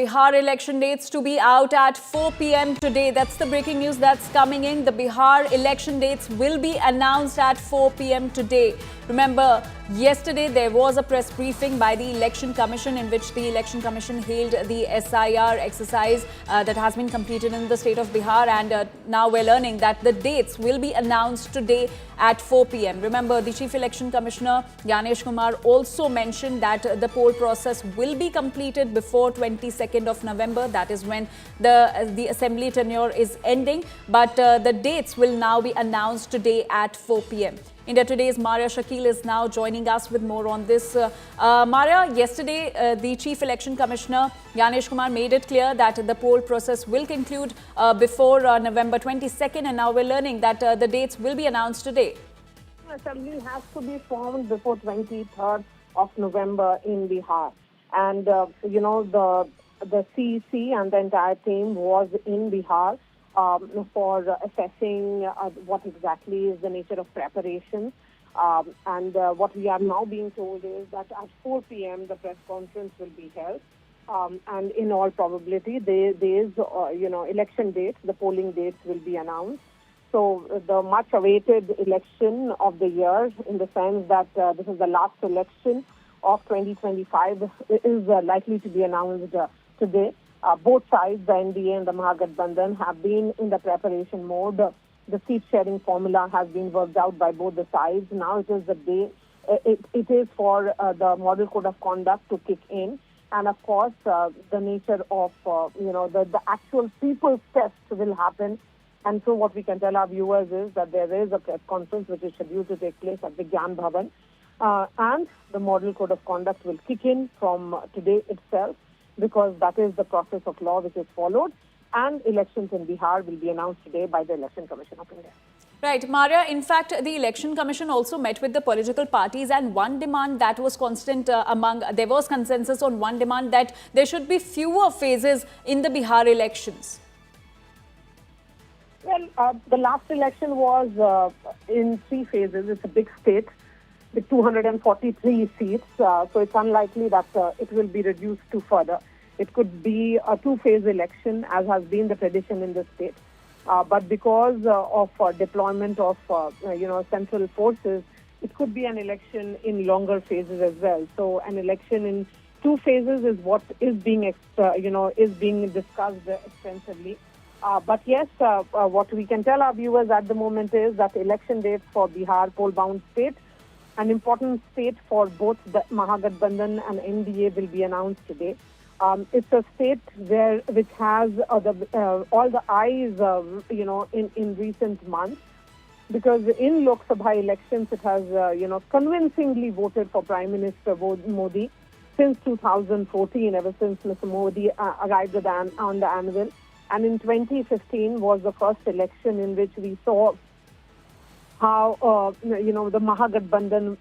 Bihar election dates to be out at 4 p.m. today. That's the breaking news that's coming in. The Bihar election dates will be announced at 4 p.m. today. Remember, yesterday there was a press briefing by the Election Commission in which the Election Commission hailed the SIR exercise that has been completed in the state of Bihar, and now we're learning that the dates will be announced today at 4 p.m. Remember, the Chief Election Commissioner Nitesh Kumar also mentioned that the poll process will be completed before 22nd of November. That is when the assembly tenure is ending. But the dates will now be announced today at 4 p.m. India Today's Maria Shakil is now joining us with more on this. Maria, yesterday the Chief Election Commissioner Nitesh Kumar made it clear that the poll process will conclude before November 22nd, and now we're learning that the dates will be announced today. Assembly has to be formed before 23rd of November in Bihar. And, the CEC and the entire team was in Bihar for assessing what exactly is the nature of preparation. What we are now being told is that at 4 p.m. the press conference will be held. And in all probability, there is, election dates, the polling dates will be announced. So the much awaited election of the year, in the sense that this is the last election of 2025, is likely to be announced today. Both sides, the NDA and the Mahagatbandhan, have been in the preparation mode. The seat sharing formula has been worked out by both the sides. Now it is the day. It is for the model code of conduct to kick in. And of course, the nature of, the actual people's test will happen. And so what we can tell our viewers is that there is a press conference which is scheduled to take place at the Gyan Bhavan. And the model code of conduct will kick in from today itself, because that is the process of law which is followed. And elections in Bihar will be announced today by the Election Commission of India. Right, Maria, in fact, the Election Commission also met with the political parties, and one demand that was constant there was consensus on one demand, that there should be fewer phases in the Bihar elections. Well, the last election was in 3 phases. It's a big state with 243 seats, so it's unlikely that it will be reduced to further. It could be a 2-phase election, as has been the tradition in the state. But because of deployment of, central forces, it could be an election in longer phases as well. So an election in 2 phases is what is being, discussed extensively. But yes, what we can tell our viewers at the moment is that election dates for Bihar, poll-bound state, an important state for both the Mahagatbandhan and NDA, will be announced today. It's a state which has all the eyes, in recent months, because in Lok Sabha elections it has, convincingly voted for Prime Minister Modi since 2014, ever since Mr. Modi arrived on the anvil. And in 2015 was the first election in which we saw how, the Mahagatbandhan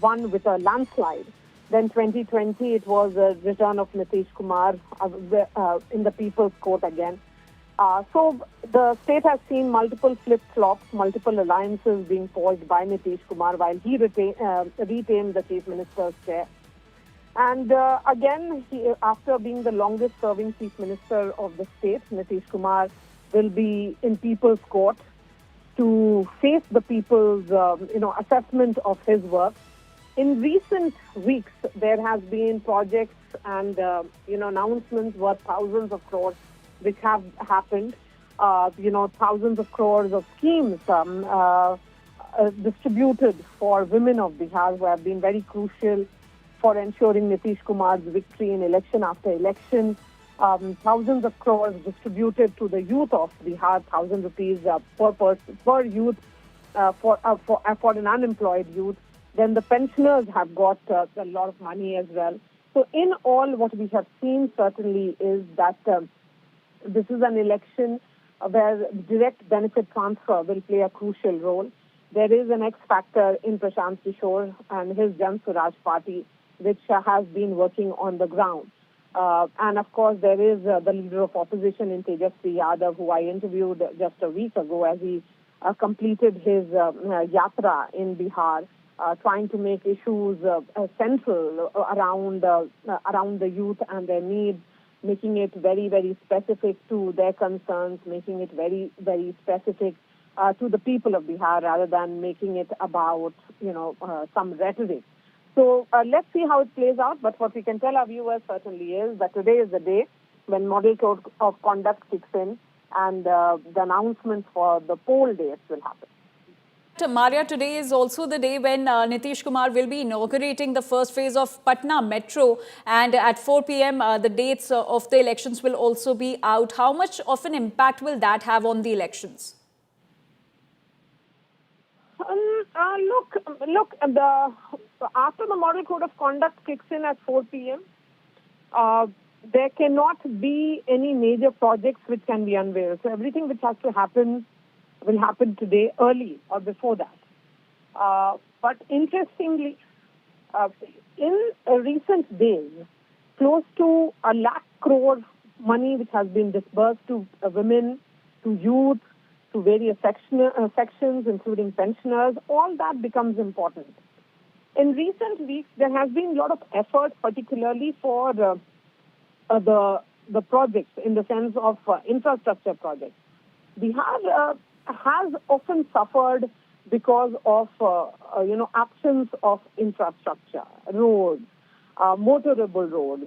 won with a landslide. Then 2020, it was a return of Nitesh Kumar in the People's Court again. So the state has seen multiple flip-flops, multiple alliances being forged by Nitesh Kumar while he retained the Chief Minister's chair. And again, after being the longest-serving Chief Minister of the state, Nitesh Kumar will be in People's Court to face the people's, assessment of his work. In recent weeks, there has been projects and, announcements worth thousands of crores which have happened. Thousands of crores of schemes distributed for women of Bihar, who have been very crucial for ensuring Nitesh Kumar's victory in election after election. Thousands of crores distributed to the youth of Bihar, 1,000 rupees per youth for an unemployed youth. Then the pensioners have got a lot of money as well. So in all, what we have seen certainly is that this is an election where direct benefit transfer will play a crucial role. There is an X factor in Prashant Sishor and his Suraj party, which has been working on the ground. And of course, there is the leader of opposition in Tejasvi Yadav, who I interviewed just a week ago as he completed his yatra in Bihar. trying to make issues central around the youth and their needs, making it very, very specific to their concerns, making it very, very specific to the people of Bihar rather than making it about, some rhetoric. So let's see how it plays out. But what we can tell our viewers certainly is that today is the day when Model Code of Conduct kicks in and the announcements for the poll dates will happen. Maria, today is also the day when Nitesh Kumar will be inaugurating the first phase of Patna Metro, and at 4 p.m. The dates of the elections will also be out. How much of an impact will that have on the elections? Look. After the Model Code of Conduct kicks in at 4 p.m., there cannot be any major projects which can be unveiled. So everything which has to happen will happen today, early or before that. But interestingly, in recent days, close to 1 lakh crore money which has been disbursed to women, to youth, to various sections, including pensioners, all that becomes important. In recent weeks, there has been a lot of effort, particularly for the projects, in the sense of infrastructure projects. Bihar has often suffered because of absence of infrastructure, roads, motorable roads,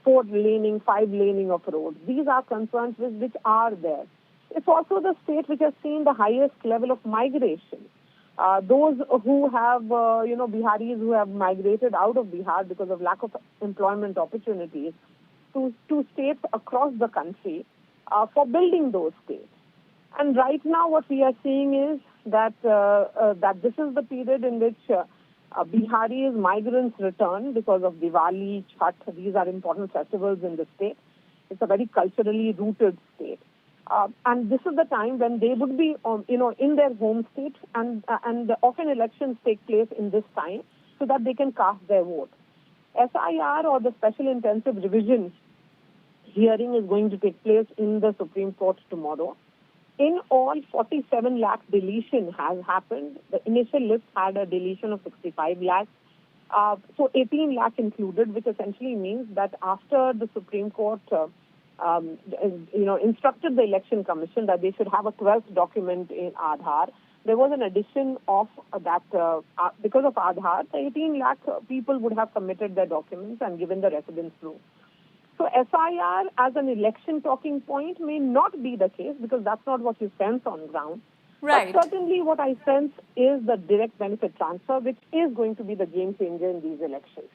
4-laning, 5-laning of roads. These are concerns which are there. It's also the state which has seen the highest level of migration. Those who have, Biharis who have migrated out of Bihar because of lack of employment opportunities to states across the country for building those states. And right now what we are seeing is that this is the period in which Biharis, migrants return because of Diwali, Chhath. These are important festivals in the state. It's a very culturally rooted state. And this is the time when they would be, in their home state, and often elections take place in this time so that they can cast their vote. SIR, or the Special Intensive Revision hearing, is going to take place in the Supreme Court tomorrow. In all, 47 lakh deletion has happened. The initial list had a deletion of 65 lakhs. So 18 lakh included, which essentially means that after the Supreme Court instructed the Election Commission that they should have a 12th document in Aadhaar, there was an addition of that. Because of Aadhaar, the 18 lakh people would have submitted their documents and given the residence proof. So SIR as an election talking point may not be the case, because that's not what you sense on ground. Right. But certainly what I sense is the direct benefit transfer, which is going to be the game changer in these elections.